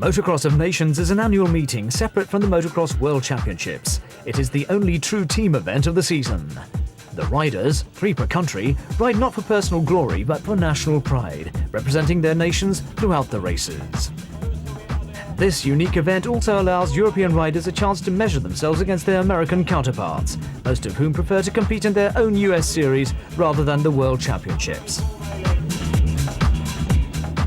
Motocross of Nations is an annual meeting separate from the Motocross World Championships. It is the only true team event of the season. The riders, 3 per country, ride not for personal glory but for national pride, representing their nations throughout the races. This unique event also allows European riders a chance to measure themselves against their American counterparts, most of whom prefer to compete in their own US series rather than the World Championships.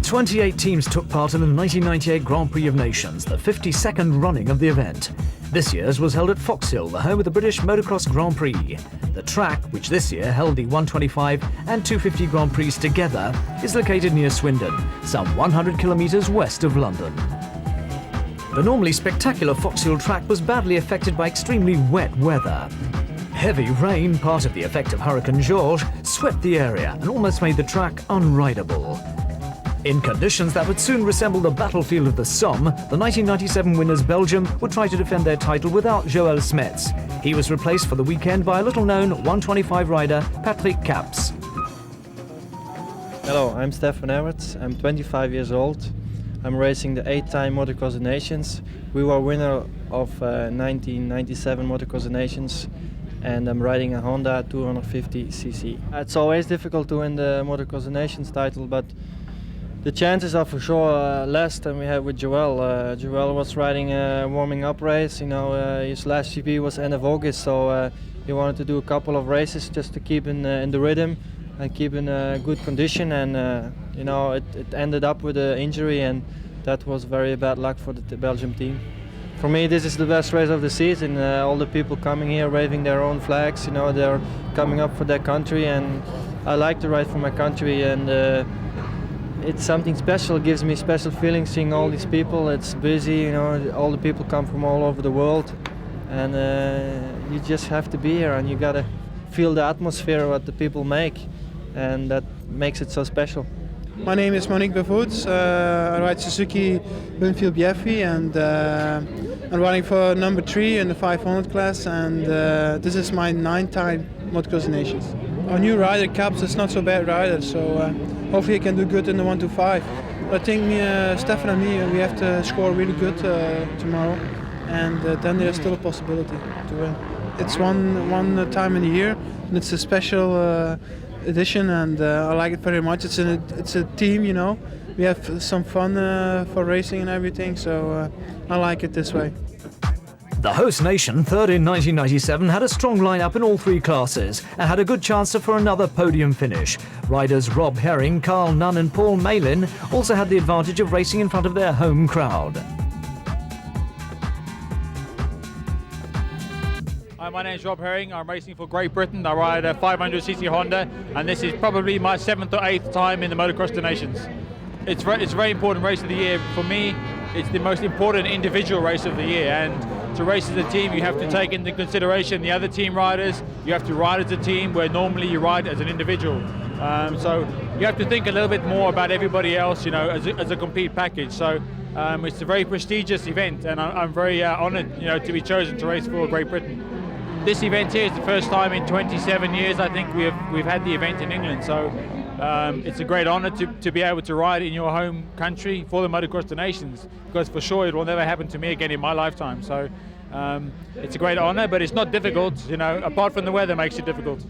28 teams took part in the 1998 Grand Prix of Nations, the 52nd running of the event. This year's was held at Foxhill, the home of the British Motocross Grand Prix. The track, which this year held the 125 and 250 Grand Prix together, is located near Swindon, some 100 kilometres west of London. The normally spectacular Foxhill track was badly affected by extremely wet weather. Heavy rain, part of the effect of Hurricane Georges, swept the area and almost made the track unrideable. In conditions that would soon resemble the battlefield of the Somme, the 1997 winners Belgium would try to defend their title without Joël Smets. He was replaced for the weekend by a little-known 125 rider, Patrick Caps. Hello, I'm Stefan Everts. I'm 25 years old. I'm racing the 8-time Motocross of Nations. We were winner of 1997 Motocross of Nations, and I'm riding a Honda 250cc. It's always difficult to win the Motocross of Nations title, but the chances are for sure less than we had with Joël. Joël was riding a warming up race. His last GP was end of August, so he wanted to do a couple of races just to keep in the rhythm and keep in good condition. And it ended up with an injury, and that was very bad luck for the Belgian team. For me, this is the best race of the season. All the people coming here waving their own flags. They're coming up for their country, and I like to ride for my country. And it's something special. It gives me special feelings seeing all these people. It's busy, all the people come from all over the world, and you just have to be here, and you gotta feel the atmosphere what the people make, and that makes it so special. My name is Monique Bevoots. I ride Suzuki Winfield Bieffi, and I'm riding for number 3 in the 500 class, and this is my 9th time Motocross Nations. Our new rider, Caps, is not so bad rider, so hopefully he can do good in the 125. But I think Stefan and me, we have to score really good tomorrow, and then there's still a possibility to win. It's one time in a year, and it's a special edition, and I like it very much. It's a team, We have some fun for racing and everything, so I like it this way. The host nation, third in 1997, had a strong lineup in all 3 classes and had a good chance for another podium finish. Riders Rob Herring, Carl Nunn and Paul Malin also had the advantage of racing in front of their home crowd. Hi, my name's Rob Herring. I'm racing for Great Britain. I ride a 500cc Honda, and this is probably my 7th or 8th time in the Motocross of Nations. It's a very important race of the year. For me, it's the most important individual race of the year, and to race as a team, you have to take into consideration the other team riders. You have to ride as a team where normally you ride as an individual. So you have to think a little bit more about everybody else, as a complete package. So it's a very prestigious event, and I'm very honoured, to be chosen to race for Great Britain. This event here is the first time in 27 years I think we've had the event in England. So it's a great honour to be able to ride in your home country for the Motocross of Nations, because for sure it will never happen to me again in my lifetime. So it's a great honour, but it's not difficult, apart from the weather makes it difficult.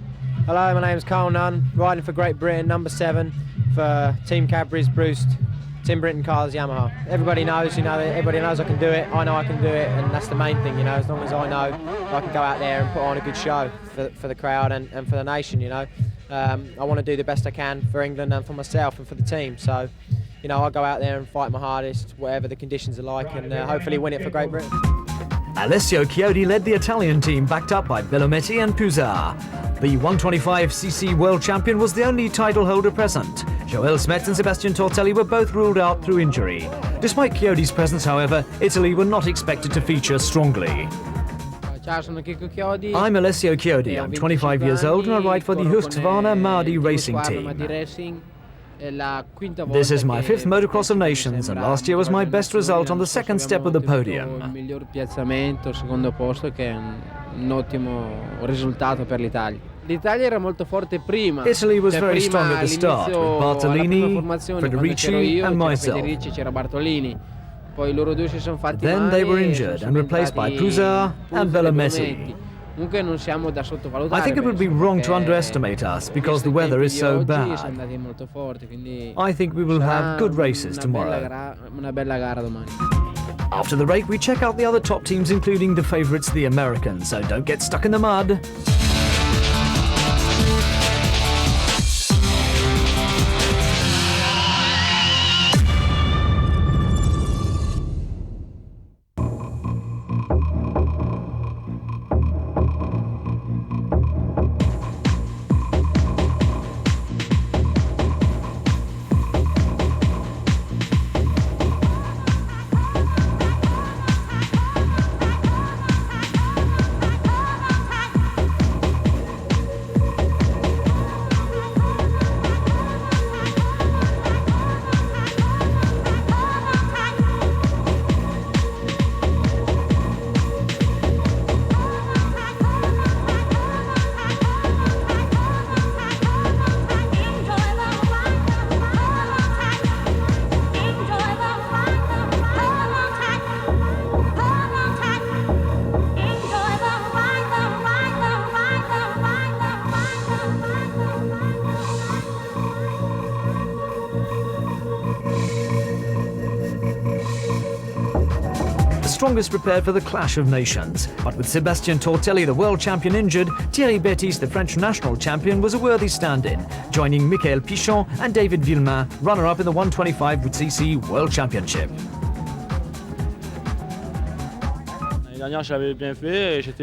Hello, my name's Carl Nunn, riding for Great Britain, number 7 for Team Cadbury's Bruce, Tim Britton Cars Yamaha. Everybody knows, everybody knows I can do it, I know I can do it, and that's the main thing, as long as I know I can go out there and put on a good show for the crowd and for the nation, I want to do the best I can for England and for myself and for the team. So, I'll go out there and fight my hardest, whatever the conditions are like, and hopefully win it for Great Britain. Alessio Chiodi led the Italian team, backed up by Bellometti and Puzar. The 125cc world champion was the only title holder present. Joël Smets and Sebastian Tortelli were both ruled out through injury. Despite Chiodi's presence, however, Italy were not expected to feature strongly. I'm Alessio Chiodi, I'm 25 years old and I ride for the Husqvarna Mardi racing team. This is my 5th Motocross of Nations, and last year was my best result on the 2nd step of the podium. Italy was very strong at the start, with Bartolini, Federici and myself. Then they were injured and replaced by Puzar and Bellamessi. I think it would be wrong to underestimate us because the weather is so bad. I think we will have good races tomorrow. After the race, we check out the other top teams, including the favourites, the Americans, so don't get stuck in the mud. Strongest prepared for the clash of nations. But with Sébastien Tortelli, the world champion, injured, Thierry Bettis, the French national champion, was a worthy stand-in, joining Michael Pichon and David Villemain, runner-up in the 125cc World Championship.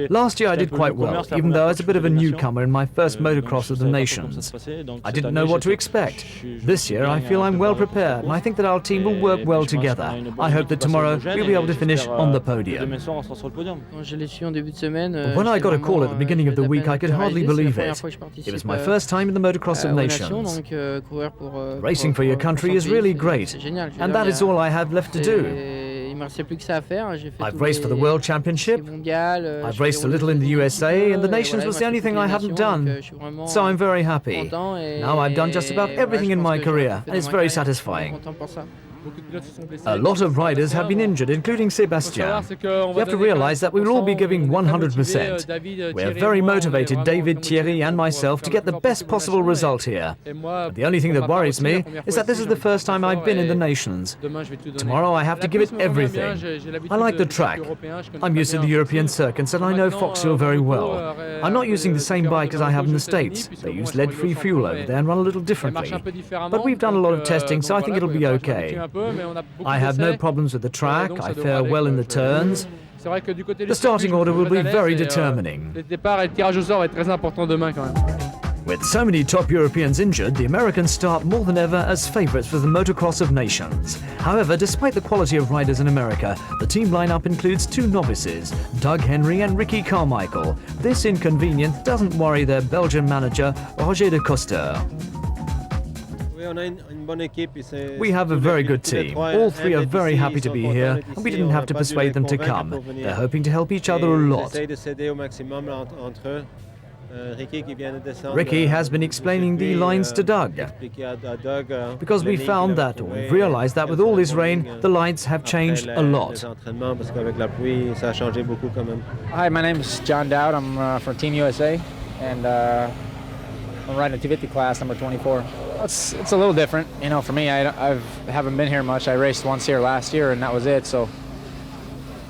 Last year I did quite well, even though I was a bit of a newcomer in my first motocross of the nations. I didn't know what to expect. This year I feel I'm well prepared and I think that our team will work well together. I hope that tomorrow we'll be able to finish on the podium. When I got a call at the beginning of the week, I could hardly believe it. It was my first time in the Motocross of Nations. Racing for your country is really great, and that is all I have left to do. I've raced for the World Championship, I've raced a little in the USA, and the Nations was the only thing I hadn't done. So I'm very happy. Now I've done just about everything in my career, and it's very satisfying. A lot of riders have been injured, including Sébastien. You have to realize that we will all be giving 100%. We're very motivated, David, Thierry and myself, to get the best possible result here. But the only thing that worries me is that this is the first time I've been in the Nations. Tomorrow I have to give it everything. I like the track. I'm used to the European circuits and I know Foxhill very well. I'm not using the same bike as I have in the States. They use lead-free fuel over there and run a little differently. But we've done a lot of testing, so I think it'll be okay. I have no problems with the track, I fare well in the turns. The starting order will be very determining. With so many top Europeans injured, the Americans start more than ever as favourites for the Motocross of Nations. However, despite the quality of riders in America, the team lineup includes two novices, Doug Henry and Ricky Carmichael. This inconvenience doesn't worry their Belgian manager, Roger de Coster. We have a very good team. All three are very happy to be here, and we didn't have to persuade them to come. They're hoping to help each other a lot. Ricky has been explaining the lines to Doug, because we found that, or we've realized that with all this rain, the lines have changed a lot. Hi, my name is John Dowd. I'm from Team USA, and I'm riding a 250 class, number 24. It's a little different, you know. For me, I haven't been here much. I raced once here last year, and that was it. So,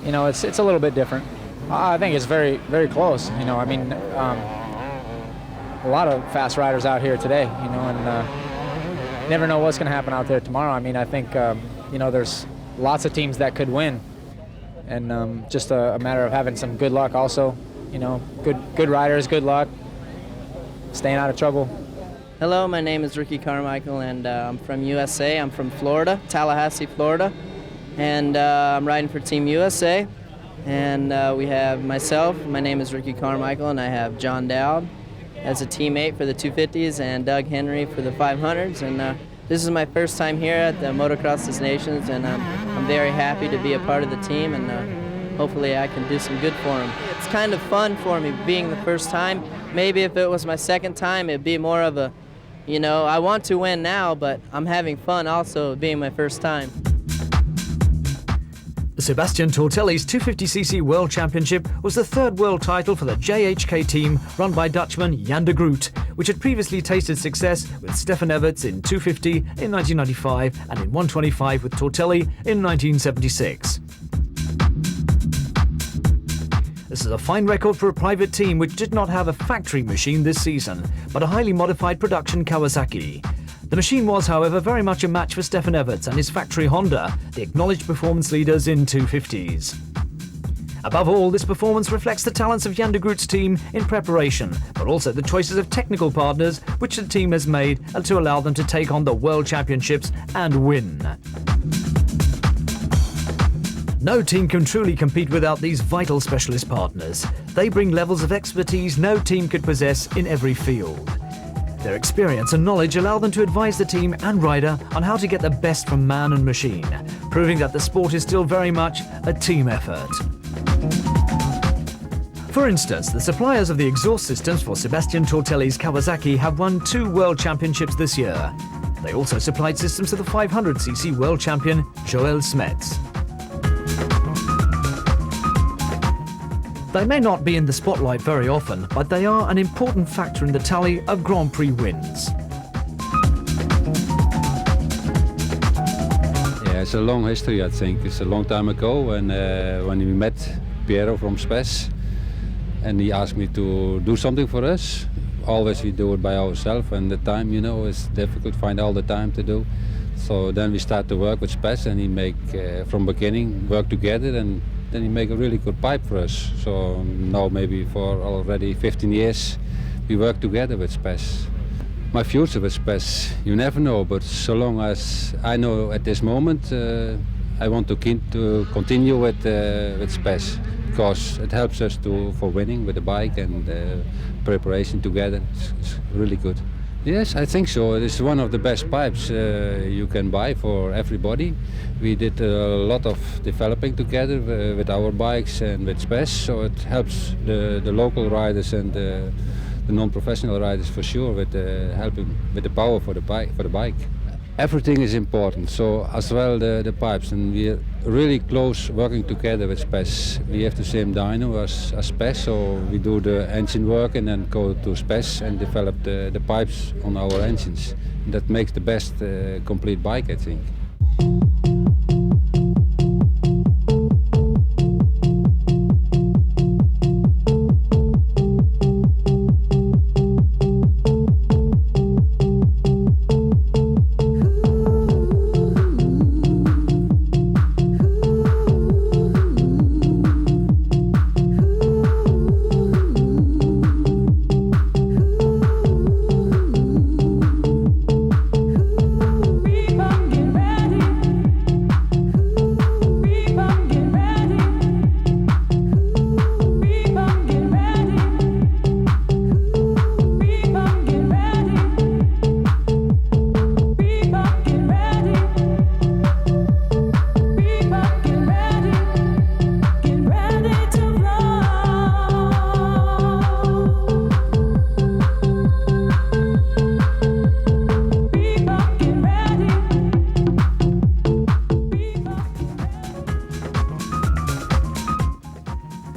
you know, it's a little bit different. I think it's very, very close. You know, I mean, a lot of fast riders out here today. You know, and you never know what's going to happen out there tomorrow. I mean, I think you know, there's lots of teams that could win, and just a matter of having some good luck also. You know, good riders, good luck, staying out of trouble. Hello, my name is Ricky Carmichael, and I'm from USA. I'm from Florida, Tallahassee, Florida, and I'm riding for Team USA. And we have myself, my name is Ricky Carmichael, and I have John Dowd as a teammate for the 250s and Doug Henry for the 500s. And this is my first time here at the Motocross of Nations, and I'm very happy to be a part of the team, and hopefully I can do some good for them. It's kind of fun for me being the first time. Maybe if it was my second time, it'd be more of a, you know, I want to win now, but I'm having fun also being my first time. Sebastian Tortelli's 250cc World Championship was the third world title for the JHK team run by Dutchman Jan de Groot, which had previously tasted success with Stefan Everts in 250 in 1995 and in 125 with Tortelli in 1976. This is a fine record for a private team which did not have a factory machine this season, but a highly modified production Kawasaki. The machine was, however, very much a match for Stefan Everts and his factory Honda, the acknowledged performance leaders in 250s. Above all, this performance reflects the talents of Jan de Groot's team in preparation, but also the choices of technical partners which the team has made to allow them to take on the World Championships and win. No team can truly compete without these vital specialist partners. They bring levels of expertise no team could possess in every field. Their experience and knowledge allow them to advise the team and rider on how to get the best from man and machine, proving that the sport is still very much a team effort. For instance, the suppliers of the exhaust systems for Sebastian Tortelli's Kawasaki have won 2 World Championships this year. They also supplied systems to the 500cc World Champion Joel Smets. They may not be in the spotlight very often, but they are an important factor in the tally of Grand Prix wins. Yeah, it's a long history, I think. It's a long time ago, and when we met Piero from Spes, and he asked me to do something for us. Always we do it by ourselves, and the time, you know, is difficult to find all the time to do. So then we start to work with Spes, and he make from beginning work together, and then he make a really good pipe for us. So now maybe for already 15 years we work together with Spes. My future with Spes, you never know, but so long as I know at this moment, I want to continue with Spes, because it helps us for winning with the bike, and preparation together. It's really good. Yes, I think so. It is one of the best pipes you can buy for everybody. We did a lot of developing together with our bikes and with Spes, so it helps the local riders and the non-professional riders for sure with helping with the power for the bike. Everything is important, so as well the pipes, and we are really close working together with Spes. We have the same dyno as Spes, so we do the engine work and then go to Spes and develop the pipes on our engines. That makes the best complete bike, I think.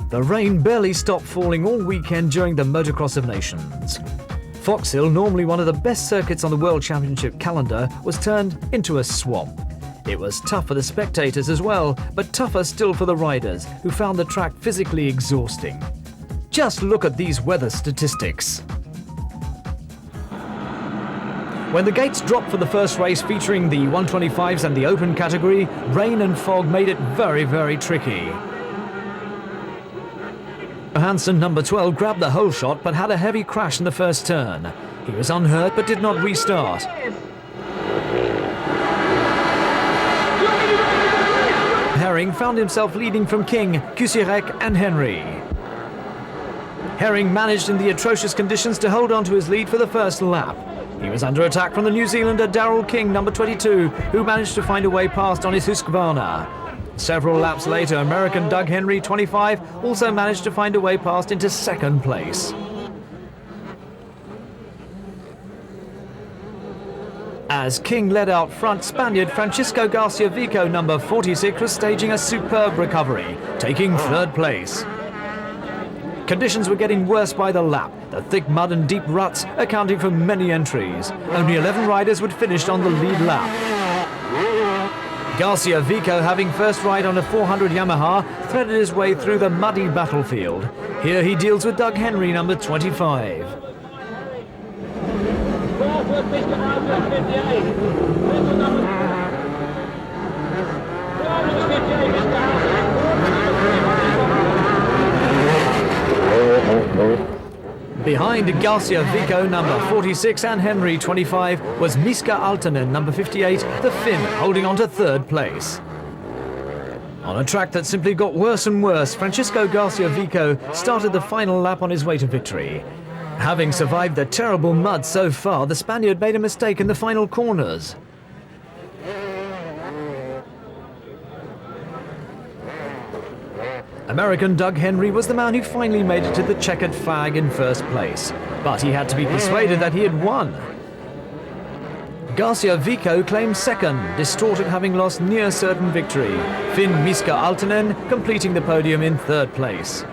The rain barely stopped falling all weekend during the Motocross of Nations. Fox Hill, normally one of the best circuits on the World Championship calendar, was turned into a swamp. It was tough for the spectators as well, but tougher still for the riders, who found the track physically exhausting. Just look at these weather statistics. When the gates dropped for the first race featuring the 125s and the open category, rain and fog made it very, very tricky. Johansson, number 12, grabbed the whole shot but had a heavy crash in the first turn. He was unhurt but did not restart. Herring found himself leading from King, Kusirek and Henry. Herring managed in the atrocious conditions to hold on to his lead for the first lap. He was under attack from the New Zealander Daryl King, number 22, who managed to find a way past on his Husqvarna. Several laps later, American Doug Henry, 25, also managed to find a way past into second place. As King led out front, Spaniard Francisco Garcia Vico, number 46, was staging a superb recovery, taking third place. Conditions were getting worse by the lap, the thick mud and deep ruts accounting for many entries. Only 11 riders would finish on the lead lap. Garcia Vico, having first ride on a 400 Yamaha, threaded his way through the muddy battlefield. Here he deals with Doug Henry, number 25. Behind Garcia Vico, number 46, and Henry, 25, was Miska Aaltonen, number 58, the Finn, holding on to third place. On a track that simply got worse and worse, Francisco Garcia Vico started the final lap on his way to victory. Having survived the terrible mud so far, the Spaniard made a mistake in the final corners. American Doug Henry was the man who finally made it to the checkered flag in first place, but he had to be persuaded that he had won. Garcia Vico claimed second, distorted having lost near certain victory. Finn Miska Aaltonen completing the podium in third place.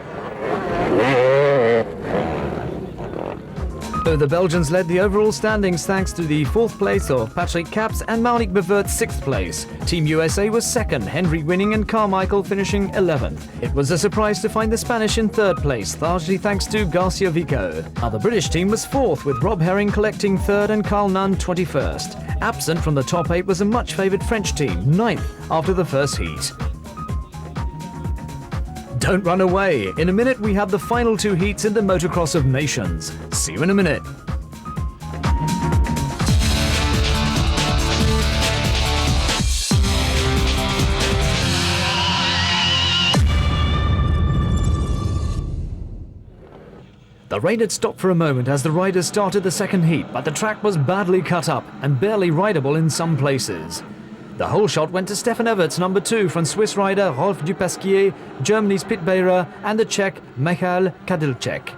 So the Belgians led the overall standings thanks to the fourth place of Patrick Caps and Maulik Bevert's sixth place. Team USA was second, Henry winning and Carmichael finishing 11th. It was a surprise to find the Spanish in third place, largely thanks to Garcia Vico. Now the British team was fourth, with Rob Herring collecting third and Carl Nunn 21st. Absent from the top 8 was a much favoured French team, 9th after the first heat. Don't run away. In a minute we have the final 2 heats in the Motocross of Nations. See you in a minute. The rain had stopped for a moment as the riders started the second heat, but the track was badly cut up and barely rideable in some places. The whole shot went to Stefan Everts, number 2, from Swiss rider Rolf Dupasquier, Germany's Pit Beirer, and the Czech Michal Kadilček.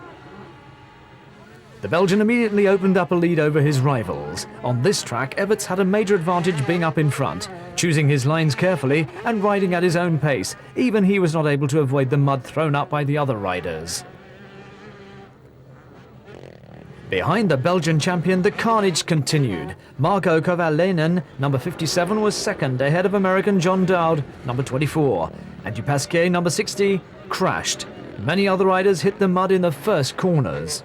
The Belgian immediately opened up a lead over his rivals. On this track, Everts had a major advantage being up in front, choosing his lines carefully and riding at his own pace. Even he was not able to avoid the mud thrown up by the other riders. Behind the Belgian champion, the carnage continued. Marco Kovalainen, number 57, was second, ahead of American John Dowd, number 24. And Dupasquier, number 60, crashed. Many other riders hit the mud in the first corners.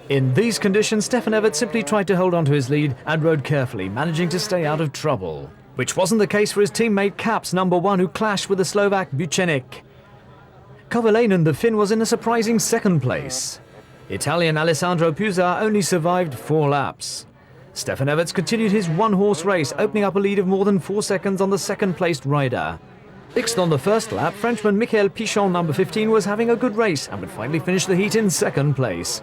In these conditions, Stefan Everts simply tried to hold on to his lead and rode carefully, managing to stay out of trouble. Which wasn't the case for his teammate Caps, number 1, who clashed with the Slovak Buchenik. Kovalainen, the Finn, was in a surprising second place. Italian Alessandro Puzar only survived 4 laps. Stefan Everts continued his one-horse race, opening up a lead of more than 4 seconds on the second-placed rider. Sixth on the first lap, Frenchman Michael Pichon, number 15, was having a good race and would finally finish the heat in second place.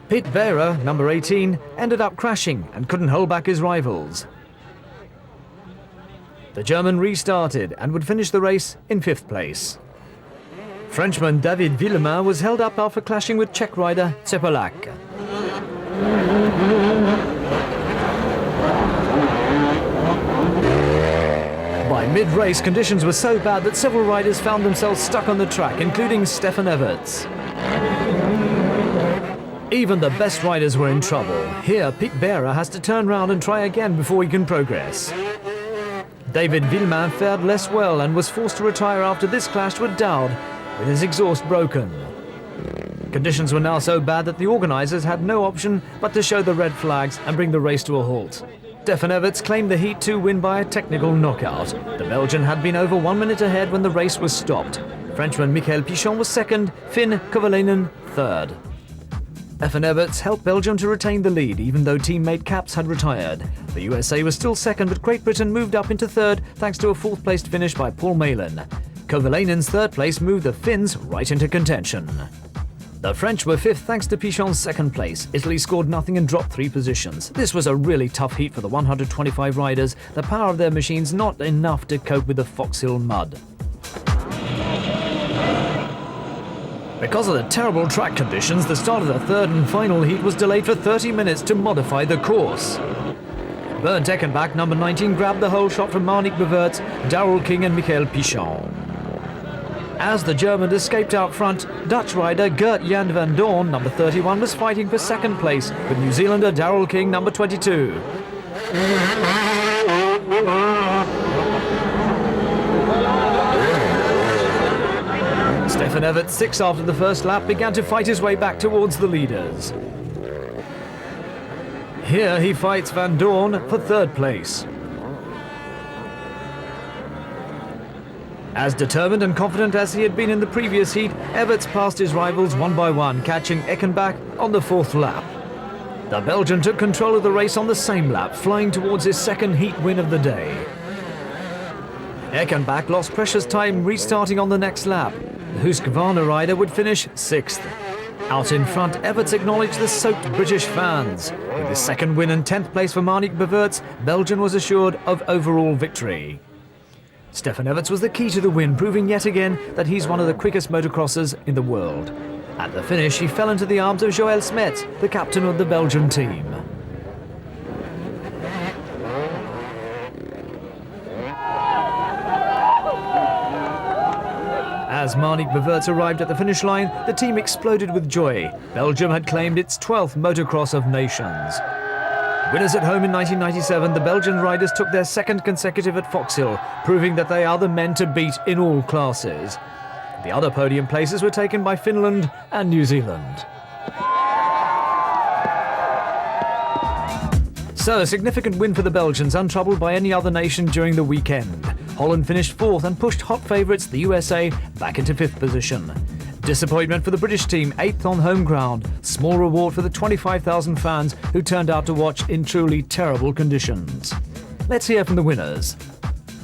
Pit Beirer, number 18, ended up crashing and couldn't hold back his rivals. The German restarted and would finish the race in 5th place. Frenchman David Villemain was held up after clashing with Czech rider Cepolak. By mid-race, conditions were so bad that several riders found themselves stuck on the track, including Stefan Everts. Even the best riders were in trouble. Here, Pit Beirer has to turn round and try again before he can progress. David Villemain fared less well and was forced to retire after this clash with Dowd, with his exhaust broken. Conditions were now so bad that the organisers had no option but to show the red flags and bring the race to a halt. Stefan Everts claimed the Heat 2 win by a technical knockout. The Belgian had been over 1 minute ahead when the race was stopped. Frenchman Michael Pichon was second, Finn Kovalainen third. Stefan Everts helped Belgium to retain the lead, even though teammate Caps had retired. The USA was still second, but Great Britain moved up into third thanks to a 4th-placed finish by Paul Malin. Kovalainen's third place moved the Finns right into contention. The French were 5th thanks to Pichon's second place. Italy scored nothing and dropped 3 positions. This was a really tough heat for the 125 riders. The power of their machines not enough to cope with the Fox Hill mud. Because of the terrible track conditions, the start of the third and final heat was delayed for 30 minutes to modify the course. Bernd Eckenbach, number 19, grabbed the whole shot from Marnik Beverts, Darrell King and Michael Pichon. As the German escaped out front, Dutch rider Gert-Jan van Doorn, number 31, was fighting for second place with New Zealander Darrell King, number 22. Stefan Everts, 6 after the first lap, began to fight his way back towards the leaders. Here he fights Van Doorn for third place. As determined and confident as he had been in the previous heat, Everts passed his rivals one by one, catching Eckenbach on the fourth lap. The Belgian took control of the race on the same lap, flying towards his second heat win of the day. Eckenbach lost precious time restarting on the next lap. The Husqvarna rider would finish 6th. Out in front, Everts acknowledged the soaked British fans. With his second win and 10th place for Marnik Beverts, Belgian was assured of overall victory. Stefan Everts was the key to the win, proving yet again that he's one of the quickest motocrossers in the world. At the finish, he fell into the arms of Joël Smet, the captain of the Belgian team. As Marnik Beverts arrived at the finish line, the team exploded with joy. Belgium had claimed its 12th Motocross of Nations. Winners at home in 1997, the Belgian riders took their second consecutive at Foxhill, proving that they are the men to beat in all classes. The other podium places were taken by Finland and New Zealand. So, a significant win for the Belgians, untroubled by any other nation during the weekend. Holland finished 4th and pushed hot favourites, the USA, back into 5th position. Disappointment for the British team, 8th on home ground. Small reward for the 25,000 fans who turned out to watch in truly terrible conditions. Let's hear from the winners.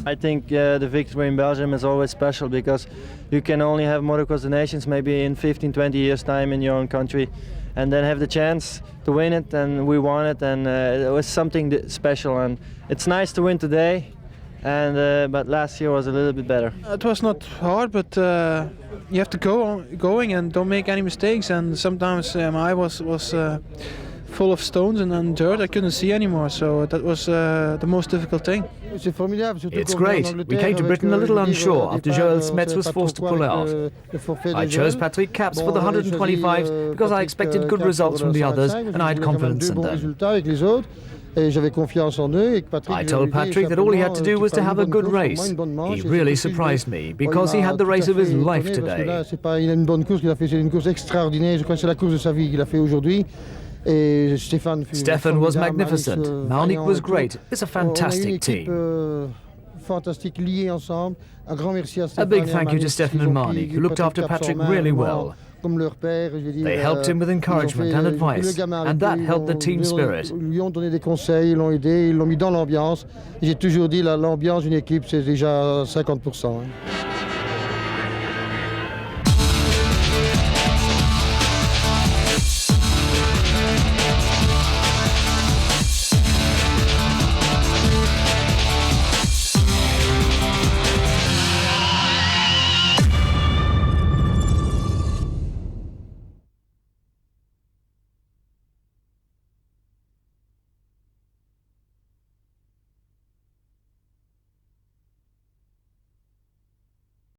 I think the victory in Belgium is always special because you can only have Motocross the Nations maybe in 15-20 years time in your own country and then have the chance to win it, and we won it, and it was something special, and it's nice to win today, and but last year was a little bit better. It was not hard, but you have to go going and don't make any mistakes, and sometimes my eye was full of stones and dirt. I couldn't see anymore, so that was the most difficult thing. It's great. We came to Britain a little unsure after Joël Smet was forced to pull out. I chose Patrick Caps for the 125 because I expected good results from the others and I had confidence in them. I told Patrick that all he had to do was to have a good race. He really surprised me because he had the race of his life today. Stefan was magnificent. Marnik was great. It's a fantastic team. A big thank you to Stefan and Marnik, who looked after Patrick really well. They helped him with encouragement and advice, and that helped the team spirit. J'ai toujours dit l'ambiance d'une équipe, c'est déjà 50%.